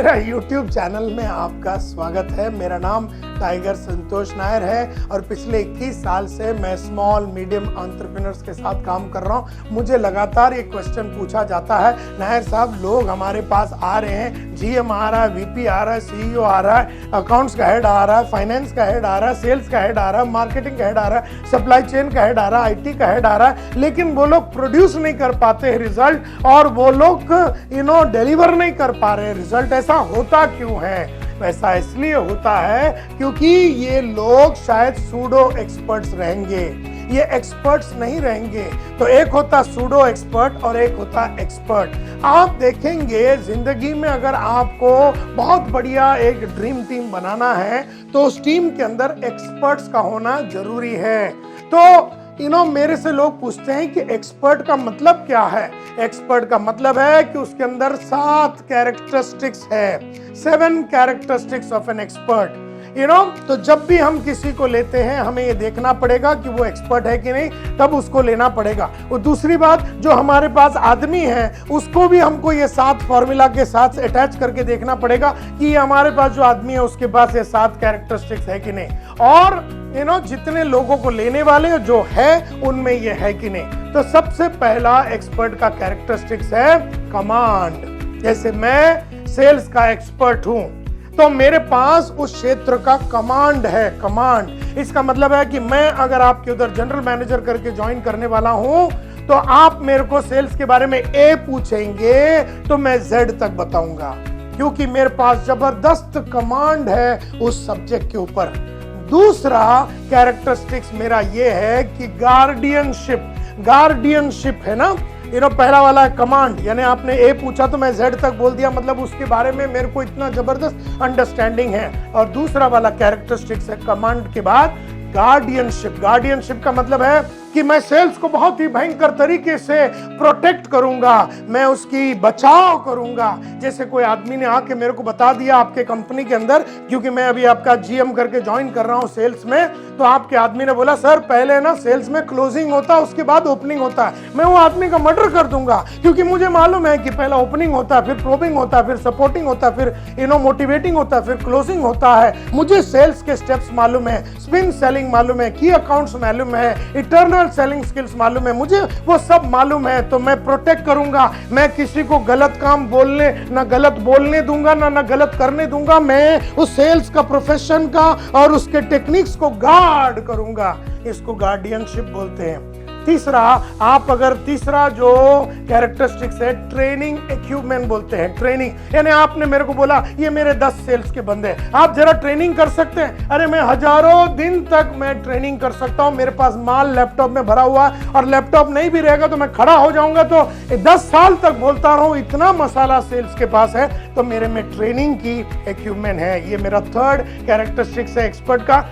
मेरा YouTube channel में आपका स्वागत है। मेरा नाम टाइगर संतोष नायर है और पिछले 21 साल से मैं स्मॉल मीडियम एंटरप्रेन्योर्स के साथ काम कर रहा हूँ। मुझे लगातार ये क्वेश्चन पूछा जाता है, नायर साहब लोग हमारे पास आ रहे हैं, जीएम आ रहा है, वीपी आ रहा है, सीईओ आ रहा है, अकाउंट्स का हेड आ रहा है, फाइनेंस का हेड आ रहा है, सेल्स का हेड आ रहा है, मार्केटिंग का हेड आ रहा है, सप्लाई चेन का हेड आ रहा है, आईटी का हेड आ रहा है, लेकिन वो लोग प्रोड्यूस नहीं कर पाते हैं रिजल्ट और वो लोग डिलीवर नहीं कर पा रहे रिजल्ट। ऐसा होता क्यों है? ऐसा इसलिए होता है क्योंकि ये लोग शायद सूडो एक्सपर्ट्स रहेंगे, ये एक्सपर्ट्स नहीं रहेंगे। तो एक होता सूडो एक्सपर्ट और एक होता एक्सपर्ट। आप देखेंगे जिंदगी में अगर आपको बहुत बढ़िया एक ड्रीम टीम बनाना है तो उस टीम के अंदर एक्सपर्ट्स का होना जरूरी है। तो मेरे से लोग पूछते हैं कि एक्सपर्ट का मतलब क्या है? एक्सपर्ट का मतलब है कि उसके अंदर 7 कैरेक्टरिस्टिक्स है, 7 कैरेक्टरिस्टिक्स ऑफ एन एक्सपर्ट। तो जब भी हम किसी को लेते हैं हमें ये देखना पड़ेगा कि वो एक्सपर्ट है कि नहीं, तब उसको लेना पड़ेगा। और दूसरी बात, जो हमारे पास आदमी है उसको भी हमको ये 7 फॉर्मूला के साथ अटैच करके देखना पड़ेगा कि हमारे पास जो आदमी है उसके पास ये 7 कैरेक्टरिस्टिक्स है कि नहीं, और जितने लोगों को लेने वाले जो है उनमें ये है कि नहीं। तो सबसे पहला एक्सपर्ट का कैरेक्टरिस्टिक्स है कमांड। जैसे मैं सेल्स का एक्सपर्ट हूं तो मेरे पास उस क्षेत्र का कमांड है। कमांड इसका मतलब है कि मैं अगर आपके उधर जनरल मैनेजर करके ज्वाइन करने वाला हूं तो आप मेरे को सेल्स के बारे में ए पूछेंगे तो मैं जेड तक बताऊंगा, क्योंकि मेरे पास जबरदस्त कमांड है उस सब्जेक्ट के ऊपर। दूसरा कैरेक्टरिस्टिक्स मेरा ये है कि गार्डियनशिप है ना, पहला वाला कमांड, यानी आपने ए पूछा तो मैं जेड तक बोल दिया, मतलब उसके बारे में मेरे को इतना जबरदस्त अंडरस्टैंडिंग है। और दूसरा वाला कैरेक्टरिस्टिक्स है कमांड के बाद गार्डियनशिप। गार्डियनशिप का मतलब है कि मैं सेल्स को बहुत ही भयंकर तरीके से प्रोटेक्ट करूंगा, मैं उसकी बचाव करूंगा। जैसे कोई आदमी ने आके मेरे को बता दिया आपके कंपनी के अंदर, क्योंकि मैं अभी आपका जीएम करके ज्वाइन कर रहा हूं सेल्स में, तो आपके आदमी ने बोला सर पहले ना सेल्स में क्लोजिंग होता है उसके बाद ओपनिंग होता है। मैं वो आदमी का मर्डर कर दूंगा, क्योंकि मुझे मालूम है कि पहला ओपनिंग होता है, फिर प्रोबिंग होता है, फिर सपोर्टिंग होता है, फिर मोटिवेटिंग होता है, फिर क्लोजिंग होता है। मुझे सेल्स के स्टेप्स मालूम है, स्पिन सेलिंग मालूम है, की अकाउंट्स मालूम है, इटर्नल सेलिंग स्किल्स मालूम है, मुझे वो सब मालूम है। तो मैं प्रोटेक्ट करूंगा, मैं किसी को गलत काम बोलने ना गलत बोलने दूंगा ना गलत करने दूंगा। मैं उस सेल्स का प्रोफेशन का और उसके टेक्निक्स को गार्ड करूंगा। इसको गार्डियनशिप बोलते हैं। तीसरा, आप अगर तीसरा जो कैरेक्टरिस्टिक्स है ट्रेनिंग इक्विपमेंट बोलते हैं। ट्रेनिंग यानी आपने मेरे को बोला ये मेरे 10 सेल्स के बंदे, आप जरा ट्रेनिंग कर सकते हैं? अरे मैं हजारों दिन तक मैं ट्रेनिंग कर सकता हूं। मेरे पास माल लैपटॉप में भरा हुआ है और लैपटॉप नहीं भी रहेगा तो मैं खड़ा हो जाऊंगा, तो 10 साल तक बोलता रहूं, इतना मसाला सेल्स के पास है। तो मेरे में ट्रेनिंग की इक्विपमेंट है। ये मेरा 3rd कैरेक्टरिस्टिक्स है एक्सपर्ट का।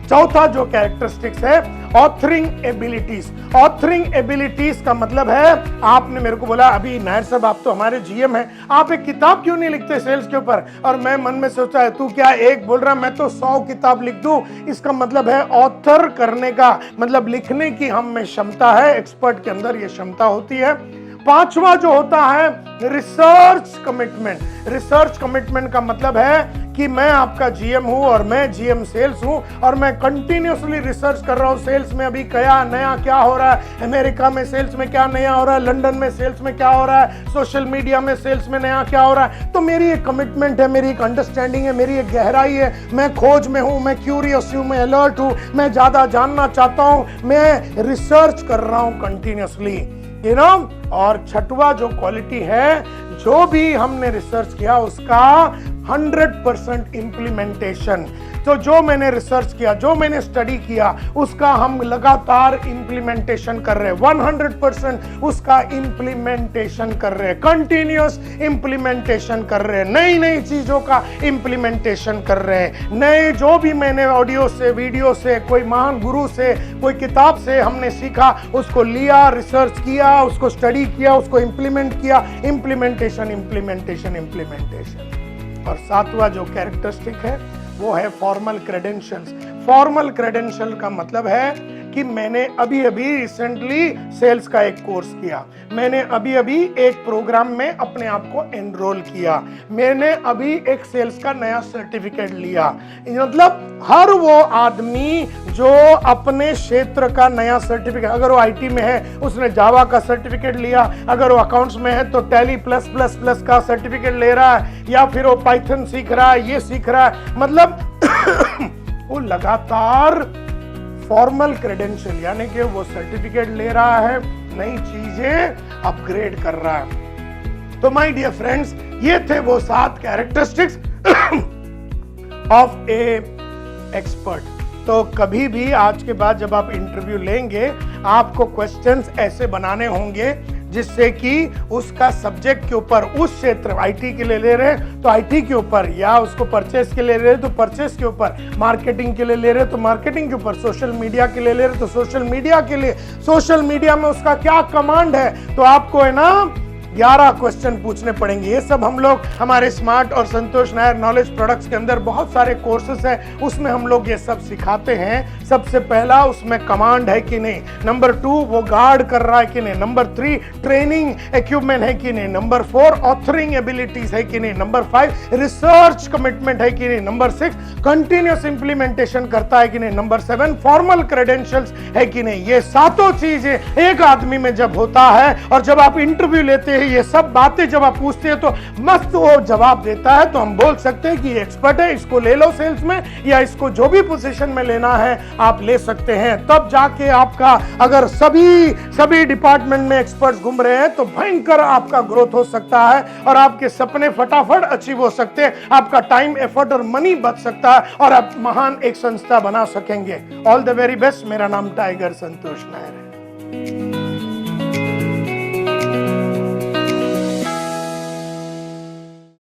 चौथा जो कैरेक्टरिस्टिक्स है ऑथरिंग एबिलिटीज। ऑथरिंग एबिलिटीज का मतलब है, आपने मेरे को बोला अभी नायर साहब आप तो हमारे जीएम हैं, आप एक किताब क्यों नहीं लिखते सेल्स के ऊपर? और मैं मन में सोचा है तू क्या एक बोल रहा, मैं तो 100 किताब लिख दूं। इसका मतलब है ऑथर करने का मतलब लिखने की हम में क्षमता है, एक्सपर्ट के अंदर ये क्षमता होती है। 5वां जो होता है रिसर्च कमिटमेंट। रिसर्च कमिटमेंट का मतलब है कि मैं आपका जीएम हूं और मैं जीएम सेल्स हूं और मैं कंटिन्यूअसली रिसर्च कर रहा हूं सेल्स में अभी क्या नया क्या हो रहा है, अमेरिका में सेल्स में क्या नया हो रहा है, लंदन में सेल्स में क्या हो रहा है, सोशल मीडिया में सेल्स में नया क्या हो रहा है। तो मेरी एक कमिटमेंट है, मेरी एक अंडरस्टैंडिंग है, मेरी एक गहराई है। मैं खोज में हूं, मैं क्यूरियस हूं, मैं अलर्ट हूं, मैं ज्यादा जानना चाहता हूं, मैं रिसर्च कर रहा हूं कंटिन्यूअसली। और 6वां जो क्वालिटी है, जो भी हमने रिसर्च किया उसका 100% इम्प्लीमेंटेशन। तो जो मैंने रिसर्च किया, जो मैंने स्टडी किया, उसका हम लगातार इम्प्लीमेंटेशन कर रहे हैं। 100% उसका इम्प्लीमेंटेशन कर रहे हैं, कंटिन्यूअस इम्प्लीमेंटेशन कर रहे हैं, नई नई चीजों का इम्प्लीमेंटेशन कर रहे हैं। नए जो भी मैंने ऑडियो से, वीडियो से, कोई महान गुरु से, कोई किताब से हमने सीखा, उसको लिया, रिसर्च किया, उसको स्टडी किया, उसको इम्प्लीमेंट किया। Implementation implementation implementation. और 7वां जो कैरेक्टरिस्टिक है वो है फॉर्मल क्रेडेंशियल्स। फॉर्मल क्रेडेंशियल का मतलब है कि मैंने अभी अभी रिसेंटली सेल्स का एक कोर्स किया, मैंने अभी अभी एक प्रोग्राम में अपने आप को एनरोल किया, मैंने अभी एक सेल्स का नया सर्टिफिकेट लिया। मतलब हर वो आदमी जो अपने क्षेत्र का नया सर्टिफिकेट, अगर वो आईटी में है उसने जावा का सर्टिफिकेट लिया, अगर वो अकाउंट्स में है तो टैली प्लस प्लस प्लस का सर्टिफिकेट ले रहा है, या फिर वो पाइथन सीख रहा है, ये सीख रहा है, मतलब वो लगातार फॉर्मल क्रेडेंशियल यानी कि वो सर्टिफिकेट ले रहा है, नई चीजें अपग्रेड कर रहा है। तो माय डियर फ्रेंड्स, ये थे वो 7 कैरेक्टरिस्टिक्स ऑफ ए एक्सपर्ट। तो कभी भी आज के बाद जब आप इंटरव्यू लेंगे, आपको क्वेश्चंस ऐसे बनाने होंगे जिससे कि उसका सब्जेक्ट के ऊपर, उस क्षेत्र आईटी के लिए ले रहे हैं तो आईटी के ऊपर, या उसको परचेस के लिए ले रहे हैं तो परचेस के ऊपर, मार्केटिंग के लिए ले रहे हैं तो मार्केटिंग के ऊपर, सोशल मीडिया के लिए ले रहे हैं तो सोशल मीडिया के लिए, सोशल मीडिया में उसका क्या कमांड है, तो आपको है ना 11 क्वेश्चन पूछने पड़ेंगे। ये सब हम लोग हमारे स्मार्ट और संतोष नायर नॉलेज प्रोडक्ट्स के अंदर बहुत सारे कोर्सेस हैं, उसमें हम लोग ये सब सिखाते हैं। सबसे पहला उसमें कमांड है कि नहीं, नंबर 2 वो गार्ड कर रहा है कि नहीं, नंबर 3 ट्रेनिंग इक्विपमेंट है कि नहीं, नंबर 4 ऑथरिंग एबिलिटीज है कि नहीं, नंबर 5 रिसर्च कमिटमेंट है कि नहीं, नंबर 6 कंटिन्यूअस इंप्लीमेंटेशन करता है कि नहीं, नंबर 7 फॉर्मल क्रेडेंशियल्स है कि नहीं। ये सातों चीजें एक आदमी में जब होता है और जब आप इंटरव्यू लेते हैं, ये सब बातें जब आप पूछते हैं तो मस्त वो जवाब देता है, तो हम बोल सकते हैं कि ये एक्सपर्ट है, इसको ले लो सेल्स में, या इसको जो भी पोजीशन में लेना है आप ले सकते हैं। तब जाके आपका, अगर सभी डिपार्टमेंट में एक्सपर्ट्स घूम रहे हैं तो भयंकर आपका ग्रोथ हो सकता है और आपके सपने फटाफट अचीव हो सकते हैं, आपका टाइम, एफर्ट और मनी बच सकता है और आप महान एक संस्था बना सकेंगे। All the very best. मेरा नाम टाइगर संतोष नायर है।